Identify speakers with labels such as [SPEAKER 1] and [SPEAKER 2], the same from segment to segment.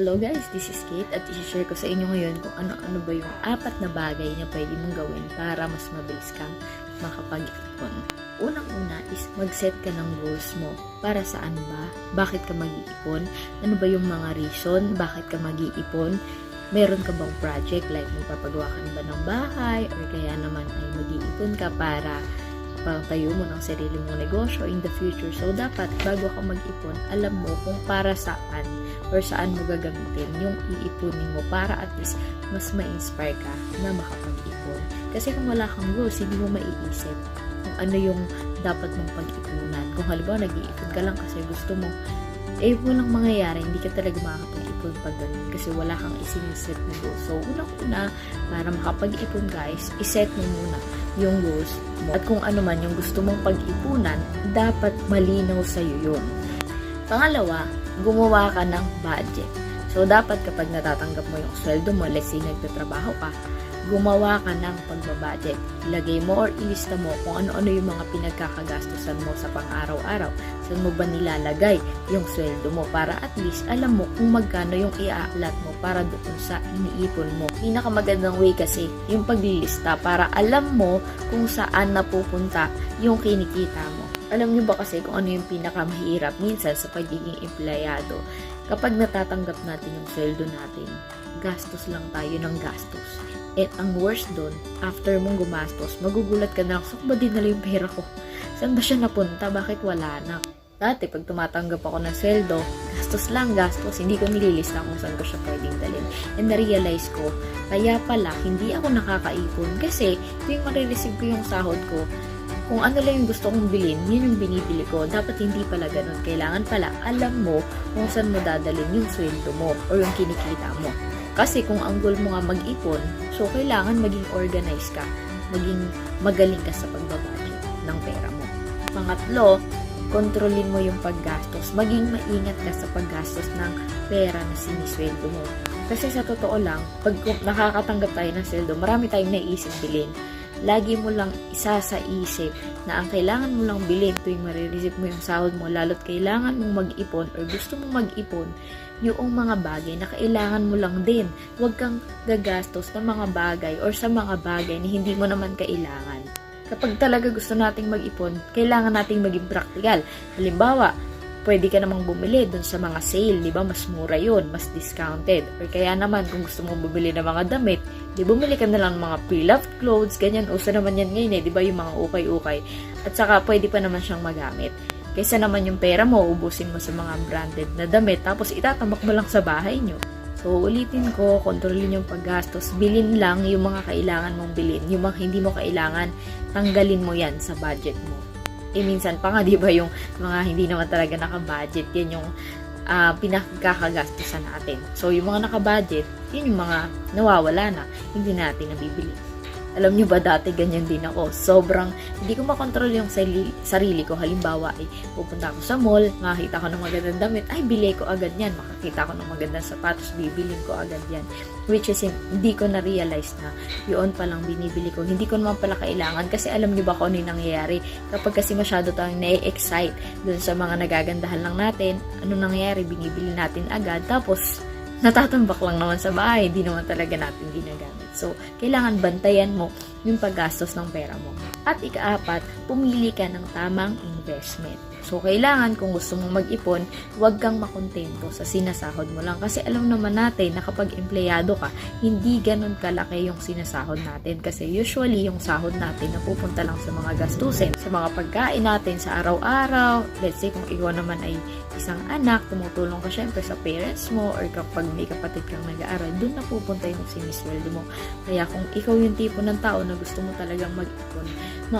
[SPEAKER 1] Hello guys, this is Kate at i-share ko sa inyo ngayon kung ano-ano ba yung 4 na bagay na pwede mong gawin para mas mabilis kang makapag-ipon. Unang-una is mag-set ka ng goals mo. Para saan ba? Bakit ka mag-iipon? Ano ba yung mga reason? Bakit ka mag-iipon? Meron ka bang project like magpapagawa ka na ba ng bahay or kaya naman ay mag-iipon ka para pangtayo mo ng sarili mong negosyo in the future. So, dapat bago ka mag-ipon, alam mo kung para saan or saan mo gagamitin yung iipunin mo para at least mas ma-inspire ka na makapag-ipon. Kasi kung wala kang goals, hindi mo maiisip kung ano yung dapat mong pag-ipunan. Kung halimbawa, nag-iipon ka lang kasi gusto mo, walang mangyayari, hindi ka talaga makakapag-ipon pag ganun kasi wala kang isiniset na goals. So, unang-una, para makapag-ipon guys, iset mo muna yung goals mo. At kung ano man yung gusto mong pag-ipunan, dapat malinaw sa'yo yun. Pangalawa, gumawa ka ng budget. So, dapat kapag natatanggap mo yung sweldo mo, let's say nagtatrabaho ka, gumawa ka ng pagbabudget. Ilagay mo or ilista mo kung ano-ano yung mga pinagkakagastusan mo sa pang-araw-araw. Saan mo ba nilalagay yung sweldo mo para at least alam mo kung magkano yung i-allot mo para doon sa iniipon mo. Pinakamagandang way kasi yung paglilista para alam mo kung saan napupunta yung kinikita mo. Alam niyo ba kasi kung ano yung pinakamahirap minsan sa pagiging empleyado? Kapag natatanggap natin yung sweldo natin, gastos lang tayo ng gastos. At ang worst doon, after mong gumastos, magugulat ka na, saan ba dinala yung pera ko? Saan ba siya napunta? Bakit wala na? Dati, pag tumatanggap ako ng sweldo, gastos lang, gastos. Hindi ko nililista kung saan ko siya pwedeng dalhin. And na-realize ko, kaya pala, hindi ako nakakaipon. Kasi, tuwing marireceive ko yung sahod ko, kung ano lang yung gusto kong bilhin, yun yung binibili ko. Dapat hindi pala ganun. Kailangan pala, alam mo kung saan mo dadalhin yung sweldo mo or yung kinikita mo. Kasi kung ang goal mo nga mag-ipon, so kailangan maging organized ka, maging magaling ka sa pagbabudget ng pera mo. Pangatlo, kontrolin mo yung paggastos. Maging maingat ka sa paggastos ng pera na sinisweldo mo. Kasi sa totoo lang, pag nakakatanggap tayo ng sweldo, marami tayong naiisip bilhin. Lagi mo lang isa sa isip na ang kailangan mo lang bilhin tuwing marireceive mo yung sahod mo, lalo't kailangan mong mag-ipon or gusto mong mag-ipon, yung mga bagay na kailangan mo lang din. Huwag kang gagastos ng mga bagay or sa mga bagay na hindi mo naman kailangan. Kapag talaga gusto nating mag-ipon, kailangan nating maging practical. Halimbawa, pwede ka namang bumili dun sa mga sale, di ba? Mas mura yun, mas discounted. Or kaya naman, kung gusto mong bumili ng mga damit, di bumili ka na lang ng mga pre-loved clothes, ganyan. Uso naman yan ngayon di ba? Yung mga ukay-ukay. At saka, pwede pa naman siyang magamit. Kaysa naman yung pera mo, ubusin mo sa mga branded na damit, tapos itatambak mo lang sa bahay nyo. So, ulitin ko, kontrolin yung paggastos. Bilin lang yung mga kailangan mong bilhin. Yung mga hindi mo kailangan, tanggalin mo yan sa budget mo. Minsan pa nga, di ba, yung mga hindi naman talaga naka-budget, yan yung pinakakagastusan natin. So, yung mga naka-budget, yun yung mga nawawala na, hindi natin nabibili. Alam nyo ba, dati ganyan din ako. Sobrang, hindi ko makontrol yung sarili ko. Halimbawa, pupunta ako sa mall, makakita ko ng magandang damit, ay, bili ko agad yan. Makakita ko ng magandang sapatos, bibilin ko agad yan. Which is, hindi ko na-realize na yun palang binibili ko. Hindi ko naman pala kailangan kasi alam nyo ba kung ano yung nangyayari? Kapag kasi masyado tayong na-excite dun sa mga nagagandahan lang natin, ano nangyayari? Binibili natin agad. Tapos, natatambak lang naman sa bahay, hindi naman talaga natin ginagamit. So, kailangan bantayan mo yung paggastos ng pera mo. At ika-4, pumili ka ng tamang investment. So, kailangan kung gusto mong mag-ipon, huwag kang makontento sa sinasahod mo lang. Kasi alam naman natin na kapag empleyado ka, hindi ganun kalaki yung sinasahod natin. Kasi usually, yung sahod natin napupunta lang sa mga gastusin, sa mga pagkain natin sa araw-araw. Let's say, kung ikaw naman ay isang anak, tumutulong ka syempre sa parents mo or kapag may kapatid kang nag-aaral, doon napupunta yung sinisweldo mo. Kaya kung ikaw yung tipo ng tao na gusto mo talagang mag-ipon,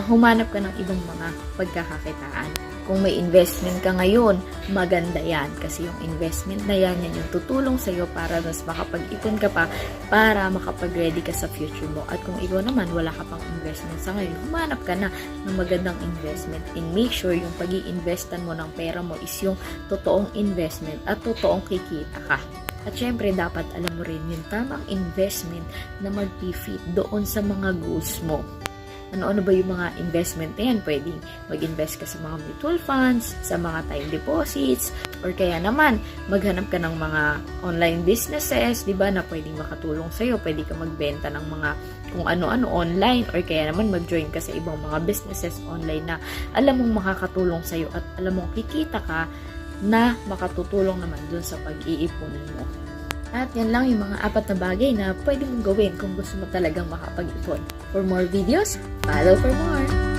[SPEAKER 1] humanap ka ng ibang mga pagkakakitaan. Kung may investment ka ngayon, maganda yan. Kasi yung investment na yan yung tutulong sa'yo para mas makapag-ipon ka pa para makapag-ready ka sa future mo. At kung ikaw naman, wala ka pang investment sa ngayon, humanap ka na ng magandang investment and make sure yung pag-i-investan mo ng pera mo is yung totoong investment at totoong kikita ka. At syempre, dapat alam mo rin yung tamang investment na mag-fit doon sa mga goals mo. ano-ano ba yung mga investment na yan. Pwedeng mag-invest ka sa mga mutual funds, sa mga time deposits, or kaya naman, maghanap ka ng mga online businesses, di ba, na pwedeng makatulong sa'yo. Pwede ka magbenta ng mga kung ano-ano online, or kaya naman mag-join ka sa ibang mga businesses online na alam mong makakatulong sa'yo at alam mong kikita ka na makatutulong naman dun sa pag-iipon mo. At yan lang yung mga 4 na bagay na pwede mong gawin kung gusto mo talagang makapag-ipon. For more videos, follow for more!